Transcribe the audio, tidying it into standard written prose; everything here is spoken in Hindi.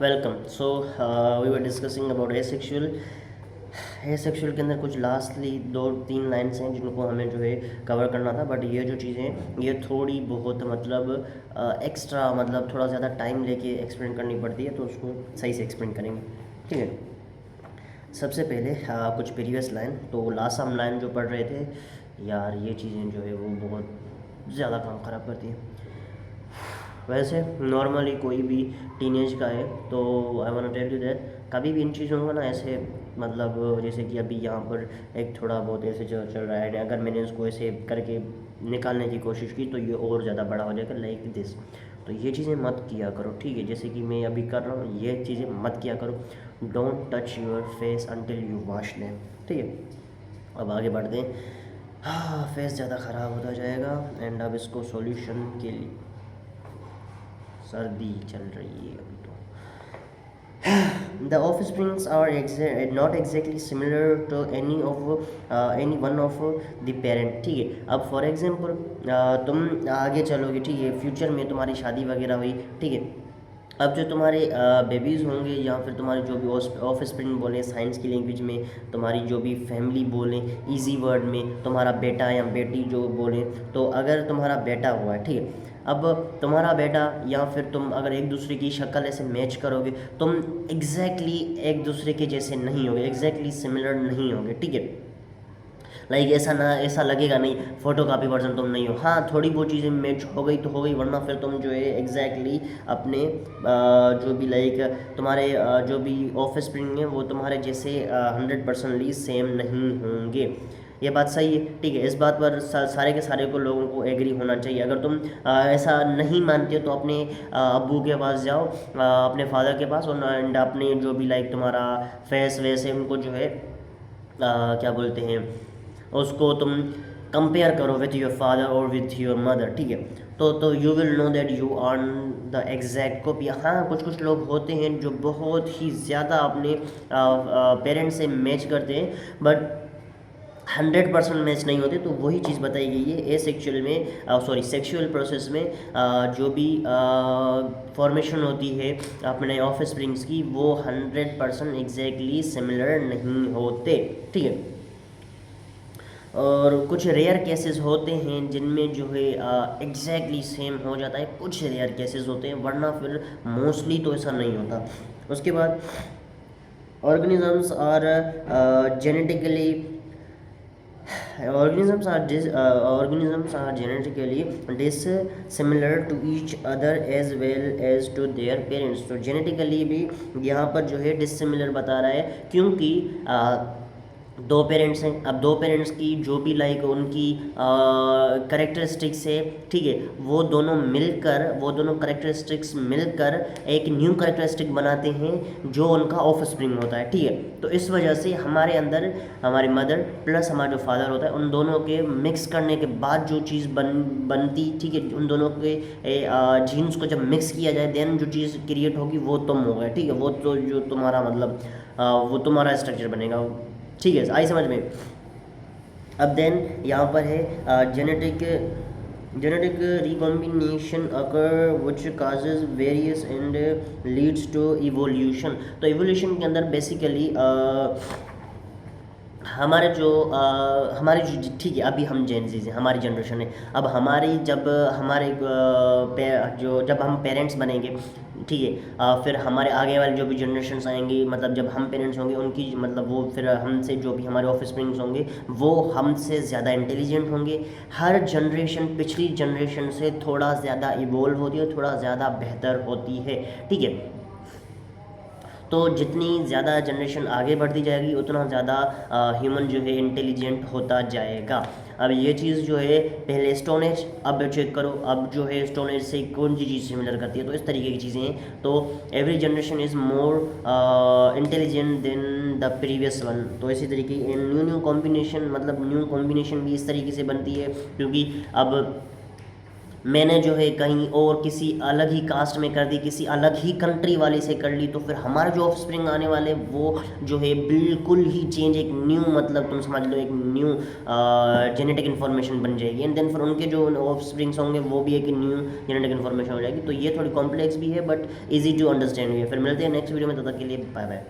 Welcome. So we were discussing about asexual. Asexual के अंदर कुछ लास्टली 2-3 लाइन्स हैं जिनको हमें जो है कवर करना था, बट ये जो चीज़ें ये थोड़ी बहुत मतलब एक्स्ट्रा मतलब थोड़ा ज़्यादा टाइम लेके एक्सप्लेन करनी पड़ती है, तो उसको सही से एक्सप्लेन करेंगे। ठीक है, सबसे पहले कुछ प्रीवियस लाइन, तो लास्ट हम लाइन जो पढ़ रहे थे यार, ये चीज़ें जो है वो बहुत ज़्यादा काम ख़राब करती हैं। वैसे नॉर्मली कोई भी टीनेज का है तो I want to tell you that कभी भी इन चीज़ों का ना ऐसे मतलब जैसे कि अभी यहाँ पर एक थोड़ा बहुत ऐसे चल रहा है, अगर मैंने इसको ऐसे करके निकालने की कोशिश की तो ये और ज़्यादा बड़ा हो जाएगा लाइक दिस। तो ये चीज़ें मत किया करो, ठीक है। जैसे कि मैं अभी कर रहा हूँ, ये चीज़ें मत किया करो। Don't touch your face until you wash them, ठीक है। अब आगे बढ़ते हैं। हाँ, फेस ज़्यादा ख़राब होता जाएगा एंड अब इसको सॉल्यूशन के लिए सर्दी चल रही है अभी तो। The offsprings are not exactly similar to any one of the parent, ठीक है। अब फॉर एग्जांपल तुम आगे चलोगे, ठीक है, फ्यूचर में तुम्हारी शादी वगैरह हुई, ठीक है। अब जो तुम्हारे बेबीज़ होंगे या फिर तुम्हारे जो भी ऑफ स्प्रिंग बोलें साइंस की लैंग्वेज में, तुम्हारी जो भी फैमिली बोलें इजी वर्ड में, तुम्हारा बेटा या बेटी जो बोलें, तो अगर तुम्हारा बेटा हुआ है, ठीक है, अब तुम्हारा बेटा या फिर तुम अगर एक दूसरे की शक्ल ऐसे मैच करोगे, तुम एग्जैक्टली एक दूसरे के जैसे नहीं होगे, एग्जैक्टली सिमिलर नहीं होगे, ठीक है। लाइक ऐसा लगेगा नहीं फ़ोटो कापी वर्जन तुम नहीं हो। हाँ, थोड़ी बहुत चीज़ें मैच हो गई तो हो गई, वरना फिर तुम जो है एग्जैक्टली अपने जो भी लाइक तुम्हारे जो भी ऑफ स्प्रिंग है वो तुम्हारे जैसे 100% सेम नहीं होंगे। ये बात सही है, ठीक है। इस बात पर सारे के सारे को लोगों को एग्री होना चाहिए। अगर तुम ऐसा नहीं मानते हो तो अपने अब्बू के पास जाओ, अपने फादर के पास, और एंड अपने जो भी लाइक तुम्हारा फेस वेस है उनको जो है क्या बोलते हैं, उसको तुम कंपेयर करो विथ योर फादर और विथ योर मदर, ठीक है। तो you will know that you are the exact copy. हाँ, कुछ लोग होते हैं जो बहुत ही ज़्यादा अपने पेरेंट्स से मैच करते हैं, बट 100% मैच नहीं होते। तो वही चीज़ बताई गई है सेक्सुअल में, सेक्सुअल प्रोसेस में जो भी फॉर्मेशन होती है अपने ऑफ स्प्रिंग्स की, वो 100% एग्जैक्टली सिमिलर नहीं होते, ठीक है। और कुछ रेयर केसेस होते हैं जिनमें जो है एग्जैक्टली सेम हो जाता है, कुछ रेयर केसेस होते हैं, वरना फिर मोस्टली तो ऐसा नहीं होता। उसके बाद organisms are genetically organisms are genetically dissimilar to each other as well as to their parents। तो जेनेटिकली भी यहाँ पर जो है डिससिमिलर बता रहा है, क्योंकि दो पेरेंट्स हैं। अब दो पेरेंट्स की जो भी लाइक उनकी करेक्टरिस्टिक्स है, ठीक है, वो दोनों करेक्टरिस्टिक्स मिलकर एक न्यू करेक्टरिस्टिक बनाते हैं जो उनका ऑफ स्प्रिंग होता है, ठीक है। तो इस वजह से हमारे अंदर हमारी मदर प्लस हमारा जो फादर होता है, उन दोनों के मिक्स करने के बाद जो चीज़ बनती, ठीक है, उन दोनों के जीन्स को जब मिक्स किया जाए देन जो चीज़ क्रिएट होगी वो तुम हो गए, ठीक है। वो तो जो तुम्हारा मतलब वो तुम्हारा स्ट्रक्चर बनेगा, ठीक है। आई समझ में। अब देन यहाँ पर है genetic recombination occur which causes various and leads to evolution. तो इवोल्यूशन के अंदर बेसिकली हमारे जो ठीक है, अभी हम जेन जीज हैं, हमारी जनरेशन है। अब जब हम पेरेंट्स बनेंगे, ठीक है, फिर हमारे आगे वाले जो भी जनरेशन्स आएंगे, मतलब जब हम पेरेंट्स होंगे उनकी मतलब वो फिर हमसे जो भी हमारे ऑफ स्प्रिंग्स होंगे वो हमसे ज़्यादा इंटेलिजेंट होंगे। हर जनरेशन पिछली जनरेशन से थोड़ा ज़्यादा इवोल्व होती है, थोड़ा ज़्यादा बेहतर होती है, ठीक है। तो जितनी ज़्यादा जनरेशन आगे बढ़ती जाएगी उतना ज़्यादा ह्यूमन जो है इंटेलिजेंट होता जाएगा। अब ये चीज़ जो है पहले स्टोन एज, अब चेक करो अब जो है स्टोन एज से कौन सी चीज़ सिमिलर करती है। तो इस तरीके की चीज़ें हैं। तो every generation is more intelligent then the previous one. तो इसी तरीके न्यू कॉम्बिनेशन, मतलब न्यू कॉम्बिनेशन भी इस तरीके से बनती है, क्योंकि अब मैंने जो है कहीं और किसी अलग ही कास्ट में कर दी, किसी अलग ही कंट्री वाले से कर ली, तो फिर हमारा जो ऑफ स्प्रिंग आने वाले वो जो है बिल्कुल ही चेंज, एक न्यू मतलब तुम समझ लो एक न्यू जेनेटिक इन्फॉर्मेशन बन जाएगी। एंड देन फिर उनके जो ऑफ स्प्रिंग्स होंगे वो भी एक न्यू जेनेटिक इन्फॉर्मेशन हो जाएगी। तो ये थोड़ी कॉम्प्लेक्स भी है बट ईजी टू अंडरस्टैंड भी है। फिर मिलते हैं नेक्स्ट वीडियो में, तब तक के लिए बाय बाय।